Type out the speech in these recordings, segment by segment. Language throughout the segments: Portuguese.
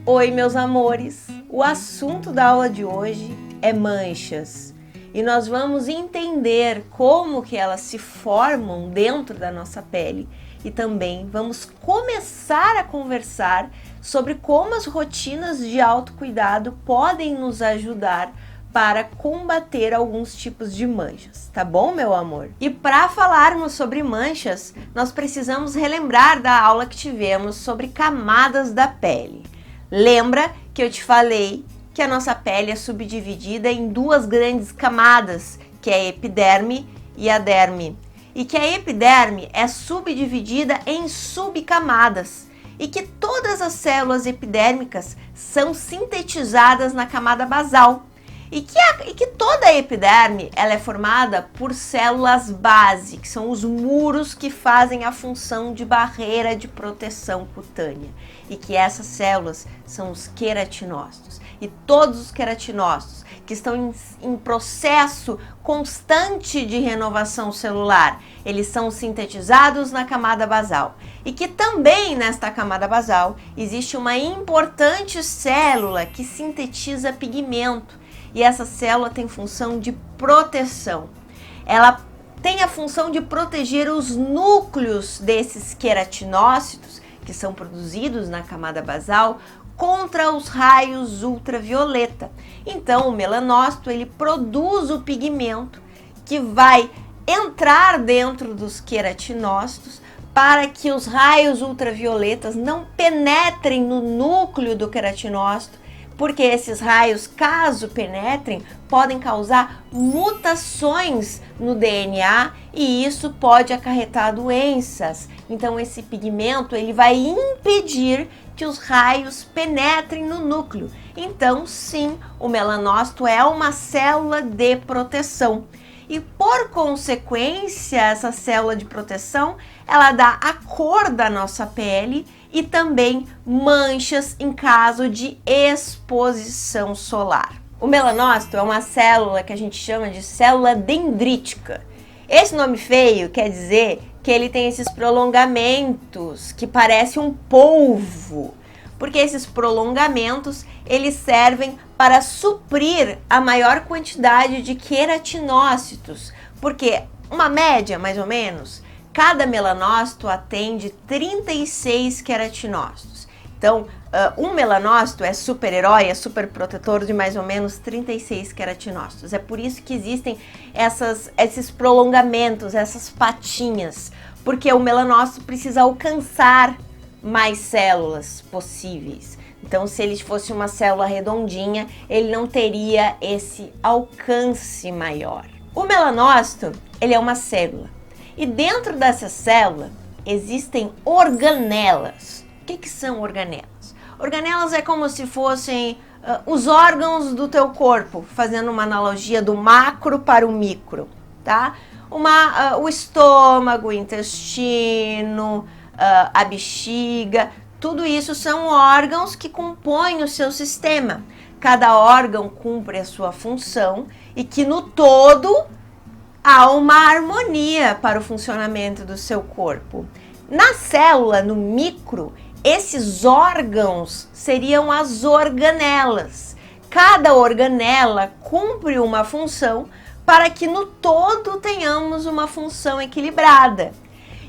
Oi, meus amores! O assunto da aula de hoje é manchas e nós vamos entender como que elas se formam dentro da nossa pele e também vamos começar a conversar sobre como as rotinas de autocuidado podem nos ajudar para combater alguns tipos de manchas, tá bom, meu amor? E para falarmos sobre manchas, nós precisamos relembrar da aula que tivemos sobre camadas da pele. Lembra que eu te falei que a nossa pele é subdividida em duas grandes camadas, que é a epiderme e a derme, e que a epiderme é subdividida em subcamadas, e que todas as células epidérmicas são sintetizadas na camada basal, e que toda a epiderme ela é formada por células base, que são os muros que fazem a função de barreira de proteção cutânea, e que essas células são os queratinócitos. E todos os queratinócitos que estão em processo constante de renovação celular, eles são sintetizados na camada basal. E que também nesta camada basal existe uma importante célula que sintetiza pigmento. E essa célula tem função de proteção. Ela tem a função de proteger os núcleos desses queratinócitos, que são produzidos na camada basal, contra os raios ultravioleta. Então, o melanócito, ele produz o pigmento que vai entrar dentro dos queratinócitos para que os raios ultravioletas não penetrem no núcleo do queratinócito, porque esses raios, caso penetrem, podem causar mutações no DNA e isso pode acarretar doenças. Então esse pigmento ele vai impedir que os raios penetrem no núcleo. Então sim, o melanócito é uma célula de proteção. E por consequência, essa célula de proteção, ela dá a cor da nossa pele e também manchas em caso de exposição solar. O melanócito é uma célula que a gente chama de célula dendrítica. Esse nome feio quer dizer que ele tem esses prolongamentos que parece um polvo, porque esses prolongamentos eles servem para suprir a maior quantidade de queratinócitos, porque uma média mais ou menos, cada melanócito atende 36 queratinócitos. Então, um melanócito é super-herói, é super protetor de mais ou menos 36 queratinócitos. É por isso que existem esses prolongamentos, essas patinhas, porque o melanócito precisa alcançar mais células possíveis. Então, se ele fosse uma célula redondinha, ele não teria esse alcance maior. O melanócito, ele é uma célula. E dentro dessa célula existem organelas. O que são organelas? Organelas é como se fossem os órgãos do teu corpo, fazendo uma analogia do macro para o micro, tá? O estômago, o intestino, a bexiga, tudo isso são órgãos que compõem o seu sistema. Cada órgão cumpre a sua função e que no todo há uma harmonia para o funcionamento do seu corpo. Na célula, no micro, esses órgãos seriam as organelas. Cada organela cumpre uma função para que no todo tenhamos uma função equilibrada.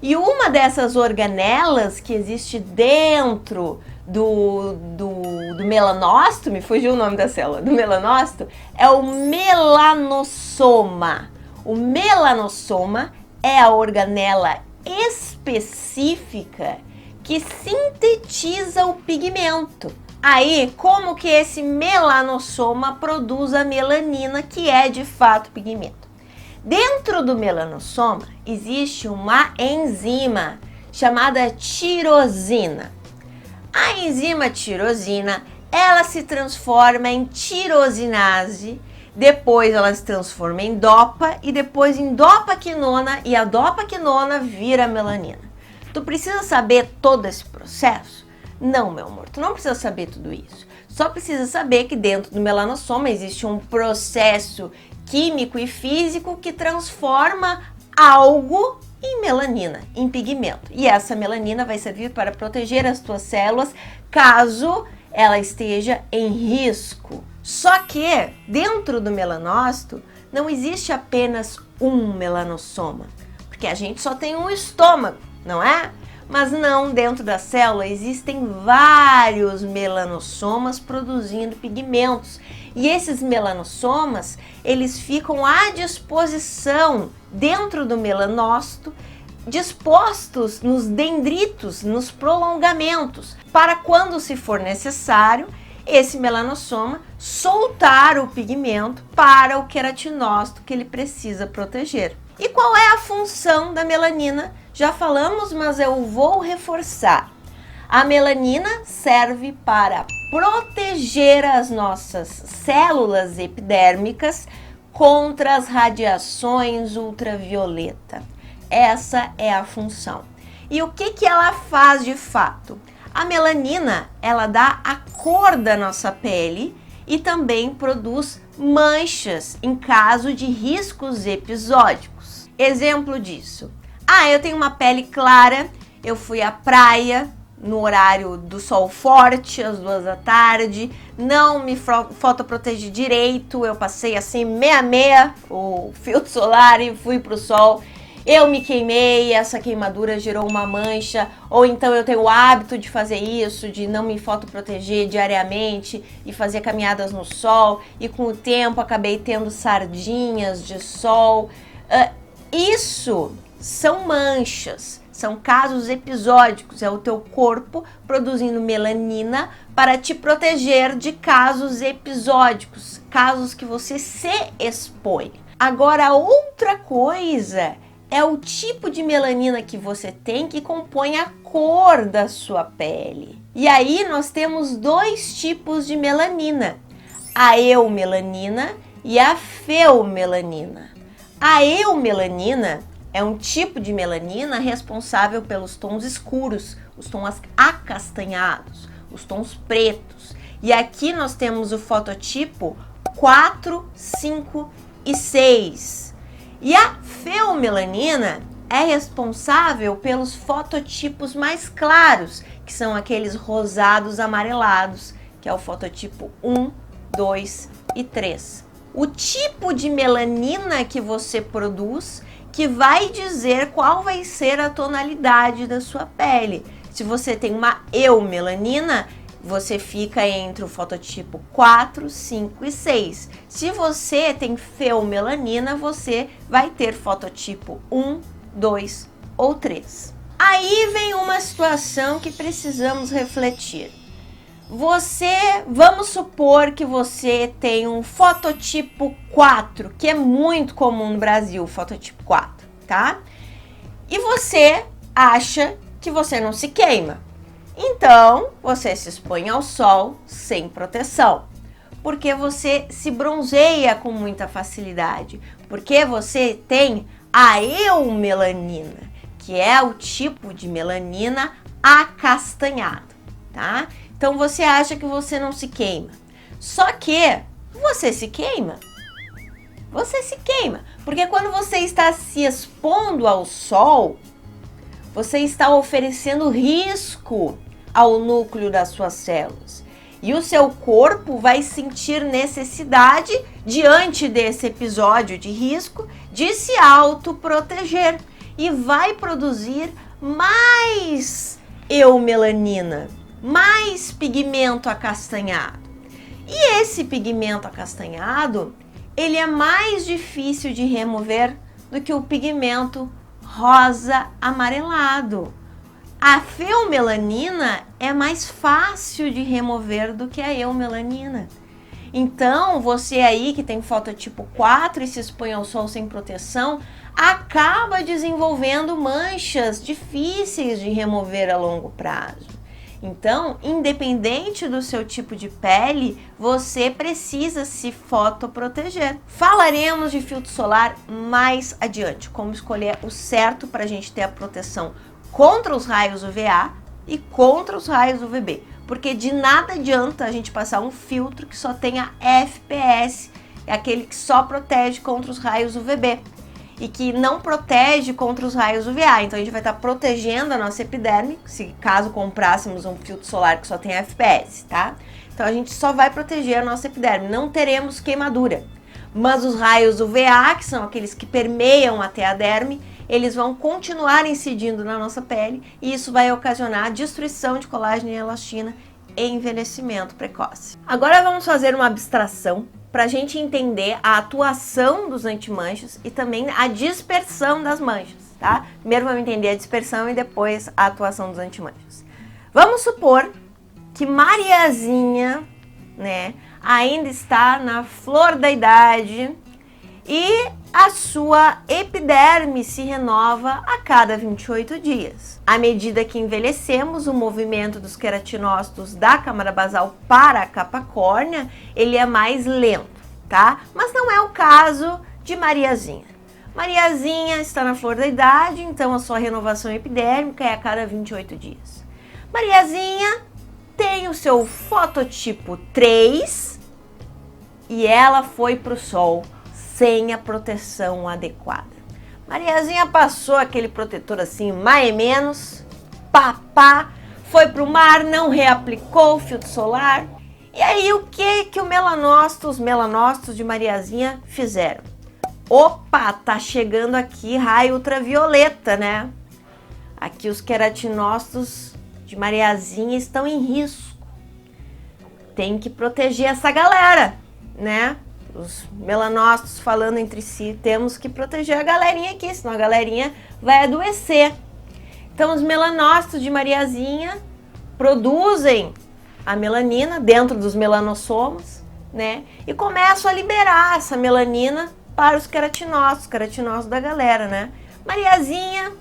E uma dessas organelas que existe dentro do melanócito, me fugiu o nome da célula, do melanócito, é o melanossoma. O melanossoma é a organela específica que sintetiza o pigmento. Aí, como que esse melanossoma produz a melanina, que é de fato pigmento? Dentro do melanossoma existe uma enzima chamada tirosina. A enzima tirosina, ela se transforma em tirosinase, depois ela se transforma em dopa e depois em dopaquinona e a dopaquinona vira melanina. Tu precisa saber todo esse processo? Não, meu amor, tu não precisa saber tudo isso. Só precisa saber que dentro do melanossoma existe um processo químico e físico que transforma algo em melanina, em pigmento. E essa melanina vai servir para proteger as tuas células caso ela esteja em risco. Só que dentro do melanócito não existe apenas um melanossoma, porque a gente só tem um estômago, não é? Mas não, dentro da célula existem vários melanossomas produzindo pigmentos. E esses melanossomas, eles ficam à disposição dentro do melanócito, dispostos nos dendritos, nos prolongamentos, para quando se for necessário, esse melanossoma soltar o pigmento para o queratinócito que ele precisa proteger. E qual é a função da melanina? Já falamos, mas eu vou reforçar. A melanina serve para proteger as nossas células epidérmicas contra as radiações ultravioleta. Essa é a função. E o que ela faz de fato? A melanina, ela dá a cor da nossa pele e também produz manchas em caso de riscos episódicos. Exemplo disso. Eu tenho uma pele clara, eu fui à praia no horário do sol forte, às 2 da tarde, não me fotoprotegi direito, eu passei assim meia o filtro solar e fui pro sol. Eu me queimei, essa queimadura gerou uma mancha, ou então eu tenho o hábito de fazer isso, de não me fotoproteger diariamente e fazer caminhadas no sol, e com o tempo acabei tendo sardinhas de sol. Isso são manchas, são casos episódicos, é o teu corpo produzindo melanina para te proteger de casos episódicos, casos que você se expõe. Agora, outra coisa é o tipo de melanina que você tem que compõe a cor da sua pele. E aí nós temos 2 tipos de melanina, a eumelanina e a feomelanina. A eumelanina é um tipo de melanina responsável pelos tons escuros, os tons acastanhados, os tons pretos. E aqui nós temos o fototipo 4, 5 e 6. E a feomelanina é responsável pelos fototipos mais claros, que são aqueles rosados amarelados, que é o fototipo 1, 2 e 3. O tipo de melanina que você produz que vai dizer qual vai ser a tonalidade da sua pele. Se você tem uma eumelanina, você fica entre o fototipo 4, 5 e 6. Se você tem feomelanina, você vai ter fototipo 1, 2 ou 3. Aí vem uma situação que precisamos refletir. Vamos supor que você tem um fototipo 4, que é muito comum no Brasil, o fototipo 4, tá? E você acha que você não se queima. Então, você se expõe ao sol sem proteção, porque você se bronzeia com muita facilidade, porque você tem a eumelanina, que é o tipo de melanina acastanhado, tá? Então, você acha que você não se queima. Só que você se queima. Você se queima, porque quando você está se expondo ao sol, você está oferecendo risco ao núcleo das suas células. E o seu corpo vai sentir necessidade, diante desse episódio de risco, de se autoproteger. E vai produzir mais eumelanina, mais pigmento acastanhado. E esse pigmento acastanhado, ele é mais difícil de remover do que o pigmento rosa amarelado. A feomelanina é mais fácil de remover do que a eumelanina. Então, você aí que tem fototipo 4 e se expõe ao sol sem proteção, acaba desenvolvendo manchas difíceis de remover a longo prazo. Então, independente do seu tipo de pele, você precisa se fotoproteger. Falaremos de filtro solar mais adiante, como escolher o certo para a gente ter a proteção contra os raios UVA e contra os raios UVB. Porque de nada adianta a gente passar um filtro que só tenha FPS, é aquele que só protege contra os raios UVB. e que não protege contra os raios UVA. Então a gente vai estar protegendo a nossa epiderme, se caso comprássemos um filtro solar que só tem FPS, tá? Então a gente só vai proteger a nossa epiderme, não teremos queimadura. Mas os raios UVA, que são aqueles que permeiam até a derme, eles vão continuar incidindo na nossa pele e isso vai ocasionar destruição de colágeno e elastina e envelhecimento precoce. Agora vamos fazer uma abstração para a gente entender a atuação dos antimanchas e também a dispersão das manchas, tá? Primeiro vamos entender a dispersão e depois a atuação dos antimanchas. Vamos supor que Mariazinha, né, ainda está na flor da idade e a sua epiderme se renova a cada 28 dias. À medida que envelhecemos, o movimento dos queratinócitos da camada basal para a capa córnea, ele é mais lento, tá? Mas não é o caso de Mariazinha. Mariazinha está na flor da idade, então a sua renovação epidérmica é a cada 28 dias. Mariazinha tem o seu fototipo 3 e ela foi para o sol sem a proteção adequada. Mariazinha passou aquele protetor assim, mais ou menos, papá, foi pro mar, não reaplicou o filtro solar. E aí o que os melanócitos de Mariazinha fizeram? Opa, tá chegando aqui raio ultravioleta, né? Aqui os queratinócitos de Mariazinha estão em risco. Tem que proteger essa galera, né? Os melanócitos falando entre si, temos que proteger a galerinha aqui, senão a galerinha vai adoecer. Então os melanócitos de Mariazinha produzem a melanina dentro dos melanossomos, né? E começam a liberar essa melanina para os queratinócitos da galera, né? Mariazinha,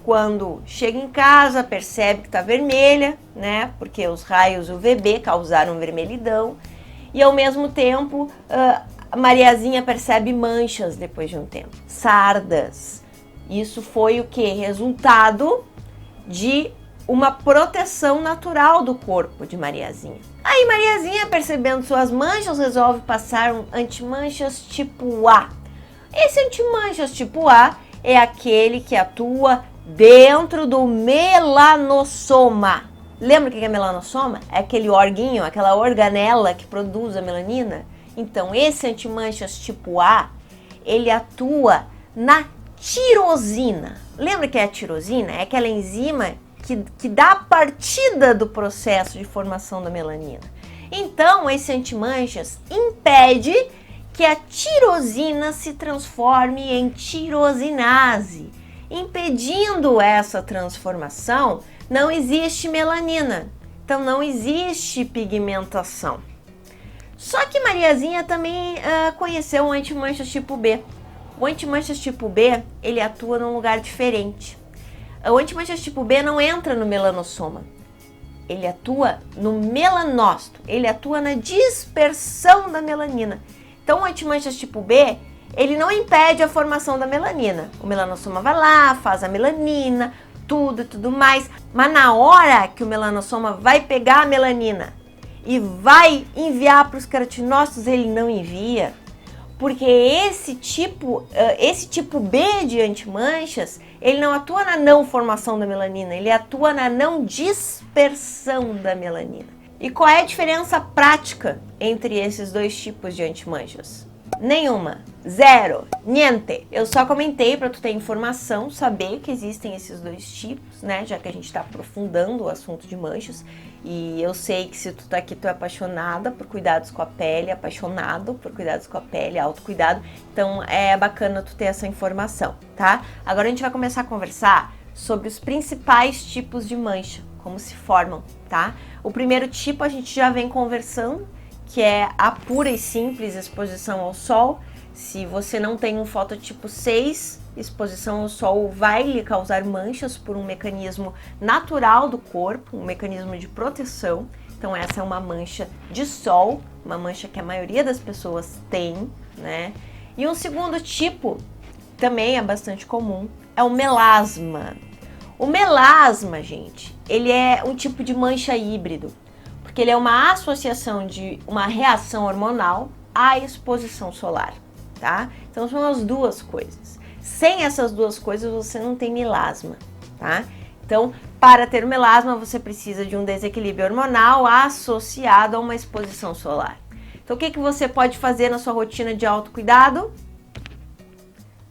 quando chega em casa, percebe que tá vermelha, né? Porque os raios UVB causaram vermelhidão. E ao mesmo tempo, a Mariazinha percebe manchas depois de um tempo, sardas. Isso foi o que? Resultado de uma proteção natural do corpo de Mariazinha. Aí Mariazinha, percebendo suas manchas, resolve passar um antimanchas tipo A. Esse antimanchas tipo A é aquele que atua dentro do melanossoma. Lembra o que é melanossoma? É aquele orguinho, aquela organela que produz a melanina? Então, esse antimanchas tipo A, ele atua na tirosina. Lembra que é a tirosina? É aquela enzima que dá a partida do processo de formação da melanina. Então, esse antimanchas impede que a tirosina se transforme em tirosinase. Impedindo essa transformação, não existe melanina, então não existe pigmentação. Só que Mariazinha também conheceu o antimanchas tipo B. O antimanchas tipo B, ele atua num lugar diferente. O antimanchas tipo B não entra no melanossoma, ele atua no melanócito, ele atua na dispersão da melanina. Então o antimanchas tipo B, ele não impede a formação da melanina. O melanossoma vai lá, faz a melanina, tudo mais, mas na hora que o melanossoma vai pegar a melanina e vai enviar para os queratinócitos, ele não envia, porque esse tipo B de antimanchas, ele não atua na não formação da melanina, ele atua na não dispersão da melanina. E qual é a diferença prática entre esses dois tipos de antimanchas? Nenhuma, zero, niente. Eu só comentei para tu ter informação, saber que existem esses dois tipos, né? Já que a gente está aprofundando o assunto de manchas. E eu sei que se tu tá aqui, tu é apaixonada por cuidados com a pele, apaixonado por cuidados com a pele, autocuidado. Então é bacana tu ter essa informação, tá? Agora a gente vai começar a conversar sobre os principais tipos de mancha, como se formam, tá? O primeiro tipo a gente já vem conversando, que é a pura e simples exposição ao sol. Se você não tem um fototipo 6, exposição ao sol vai lhe causar manchas por um mecanismo natural do corpo, um mecanismo de proteção. Então essa é uma mancha de sol, uma mancha que a maioria das pessoas tem, né? E um segundo tipo, também é bastante comum, é o melasma. O melasma, gente, ele é um tipo de mancha híbrido, porque ele é uma associação de uma reação hormonal à exposição solar, tá? Então são as duas coisas. Sem essas duas coisas você não tem melasma, tá? Então, para ter melasma, você precisa de um desequilíbrio hormonal associado a uma exposição solar. Então, o que você pode fazer na sua rotina de autocuidado?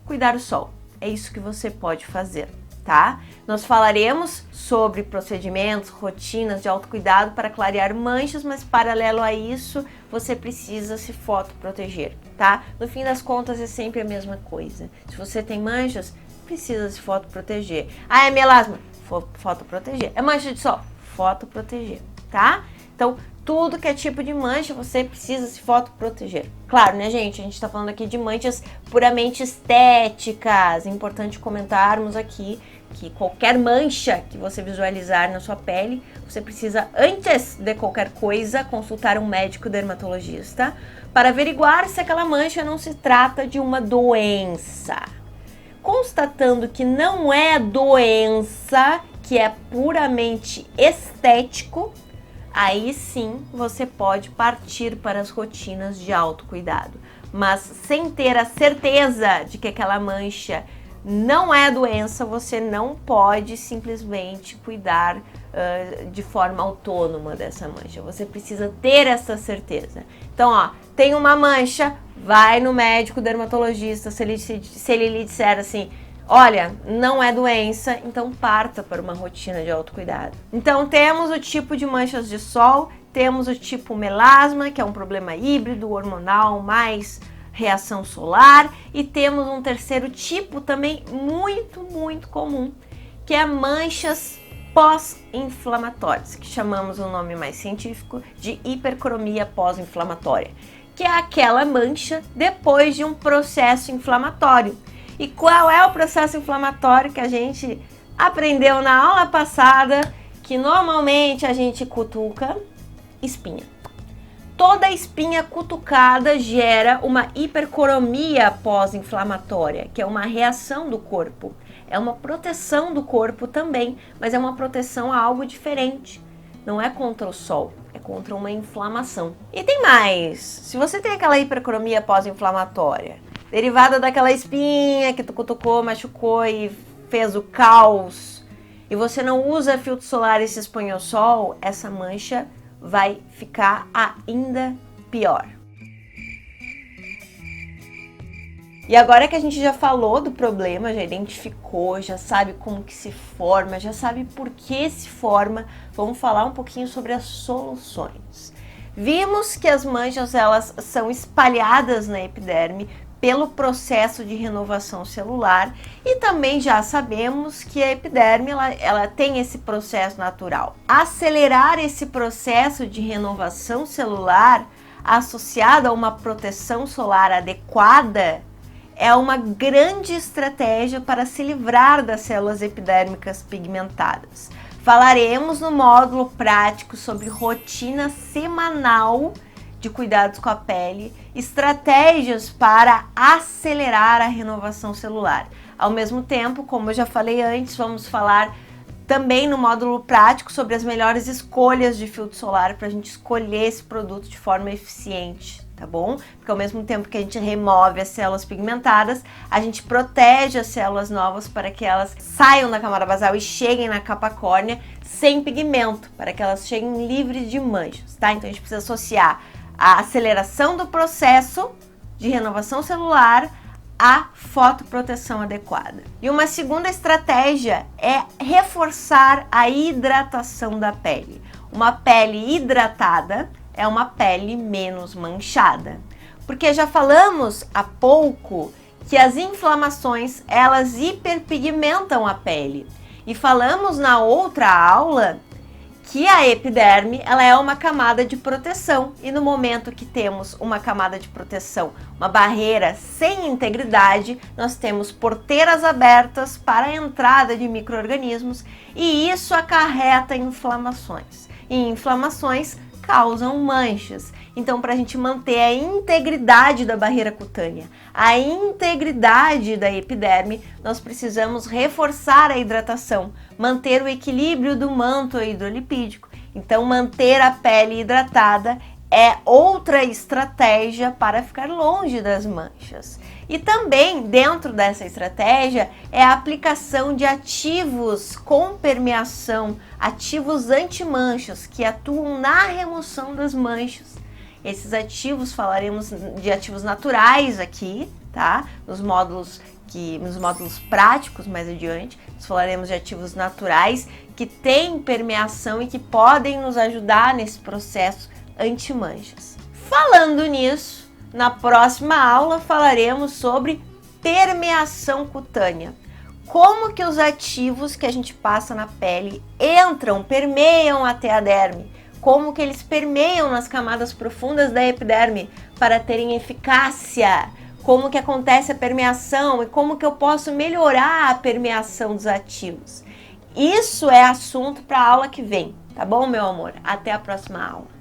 Cuidar do sol. É isso que você pode fazer, tá? Nós falaremos sobre procedimentos, rotinas de autocuidado para clarear manchas, mas paralelo a isso, você precisa se fotoproteger, tá? No fim das contas, é sempre a mesma coisa. Se você tem manchas, precisa se fotoproteger. Ah, é melasma? Fotoproteger. É mancha de sol? Fotoproteger, tá? Então, tudo que é tipo de mancha, você precisa se fotoproteger. Claro, né, gente? A gente tá falando aqui de manchas puramente estéticas. É importante comentarmos aqui que qualquer mancha que você visualizar na sua pele, você precisa, antes de qualquer coisa, consultar um médico dermatologista para averiguar se aquela mancha não se trata de uma doença. Constatando que não é doença, que é puramente estético, aí sim você pode partir para as rotinas de autocuidado. Mas sem ter a certeza de que aquela mancha não é doença, você não pode simplesmente cuidar de forma autônoma dessa mancha. Você precisa ter essa certeza. Então, ó, tem uma mancha, vai no médico dermatologista, se ele lhe disser assim, olha, não é doença, então parta para uma rotina de autocuidado. Então, temos o tipo de manchas de sol, temos o tipo melasma, que é um problema híbrido, hormonal, mais reação solar, e temos um terceiro tipo também muito comum, que é manchas pós-inflamatórias, que chamamos o nome mais científico de hipercromia pós-inflamatória, que é aquela mancha depois de um processo inflamatório. E qual é o processo inflamatório que a gente aprendeu na aula passada, que normalmente a gente cutuca? Espinha. Toda espinha cutucada gera uma hipercromia pós-inflamatória, que é uma reação do corpo. É uma proteção do corpo também, mas é uma proteção a algo diferente. Não é contra o sol, é contra uma inflamação. E tem mais. Se você tem aquela hipercromia pós-inflamatória, derivada daquela espinha que tu cutucou, machucou e fez o caos, e você não usa filtro solar e se expõe ao sol, essa mancha vai ficar ainda pior. E agora que a gente já falou do problema, já identificou, já sabe como que se forma, já sabe por que se forma, vamos falar um pouquinho sobre as soluções. Vimos que as manchas elas são espalhadas na epiderme pelo processo de renovação celular e também já sabemos que a epiderme ela tem esse processo natural. Acelerar esse processo de renovação celular associado a uma proteção solar adequada é uma grande estratégia para se livrar das células epidérmicas pigmentadas. Falaremos no módulo prático sobre rotina semanal de cuidados com a pele, estratégias para acelerar a renovação celular. Ao mesmo tempo, como eu já falei antes, vamos falar também no módulo prático sobre as melhores escolhas de filtro solar para a gente escolher esse produto de forma eficiente, tá bom? Porque ao mesmo tempo que a gente remove as células pigmentadas, a gente protege as células novas para que elas saiam da camada basal e cheguem na capa córnea sem pigmento, para que elas cheguem livres de manchas, tá? Então a gente precisa associar a aceleração do processo de renovação celular à fotoproteção adequada. E uma segunda estratégia é reforçar a hidratação da pele. Uma pele hidratada é uma pele menos manchada. Porque já falamos há pouco que as inflamações, elas hiperpigmentam a pele. E falamos na outra aula que a epiderme ela é uma camada de proteção e no momento que temos uma camada de proteção, uma barreira sem integridade, nós temos porteiras abertas para a entrada de micro-organismos e isso acarreta inflamações. E inflamações causam manchas. Então, para a gente manter a integridade da barreira cutânea, a integridade da epiderme, nós precisamos reforçar a hidratação, manter o equilíbrio do manto hidrolipídico. Então, manter a pele hidratada é outra estratégia para ficar longe das manchas. E também, dentro dessa estratégia, é a aplicação de ativos com permeação, ativos anti-manchas, que atuam na remoção das manchas. Esses ativos, falaremos de ativos naturais aqui, tá? Nos módulos práticos mais adiante, nós falaremos de ativos naturais que têm permeação e que podem nos ajudar nesse processo anti-manchas. Falando nisso, na próxima aula falaremos sobre permeação cutânea. Como que os ativos que a gente passa na pele permeiam até a derme. Como que eles permeiam nas camadas profundas da epiderme para terem eficácia. Como que acontece a permeação e como que eu posso melhorar a permeação dos ativos. Isso é assunto para a aula que vem, tá bom, meu amor? Até a próxima aula.